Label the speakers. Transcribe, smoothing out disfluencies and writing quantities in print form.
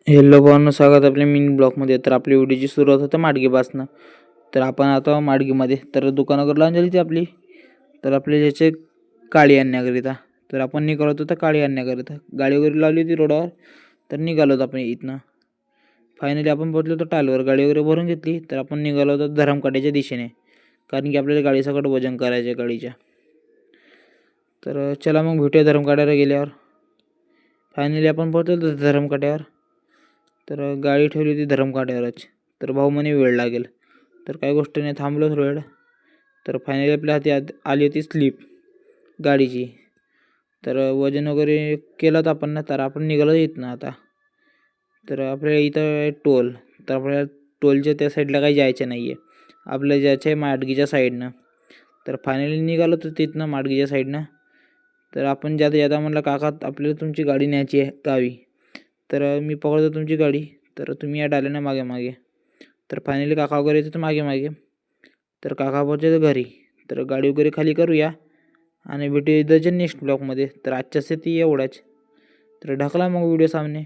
Speaker 1: Hello भावांनो, स्वागत आपल्या मिनी ब्लॉगमध्ये. तर आपली व्हिडिओची सुरुवात होते माडगेपासनं. तर आपण आता माडगेमध्ये तर दुकानाकडे लावून झाली ती आपली. तर आपले ज्याचे काळी आणण्याकरिता तर आपण निघालो होतो तर काळी आणण्याकरिता गाडी वगैरे लावली होती रोडावर. तर निघालो होतो आपण इथनं. फायनली आपण पोहोचलो होतो टालवर, गाडी वगैरे भरून घेतली. तर आपण निघालो होतो धरमकाट्याच्या दिशेने, कारण की आपल्याला गाडीसकट वजन करायचं आहे गाडीच्या. तर चला मग भेटूया धरमकाट्याला गेल्यावर. फायनली आपण पोहोचलो होतो धरमकाट्यावर. तर गाडी ठेवली होती धरमकाट्यावरच. तर भाऊ म्हणे वेळ लागेल, तर काही गोष्ट नाही, थांबलो थोडा वेळ. तर फायनली आपल्या हाती आली होती स्लिप गाडीची. तर वजन वगैरे केलं तर आपण ना, तर आपण निघालो इथनं आता. तर आपल्या इथं टोल, तर आपल्याला टोलच्या त्या साईडला काही जायचं नाही आहे, आपल्या जायचं आहे माडगीच्या साईडनं. तर फायनली निघालो तर तिथनं माडगीच्या साईडनं. तर आपण जाता जाता म्हटलं, काका आपल्याला तुमची गाडी न्यायची आहे गावी. तर मी पकडतो तुमची गाडी, तर तुम्ही या डाल्यानं मागे मागे. तर फायनली काका वगैरे येतो मागे मागे. तर काका पोहोचले घरी. तर गाडी वगैरे खाली करूया आणि भेटू इथं नेक्स्ट ब्लॉगमध्ये. तर आजच्यासाठी एवढाच. तर ढकला मग व्हिडिओ सामने.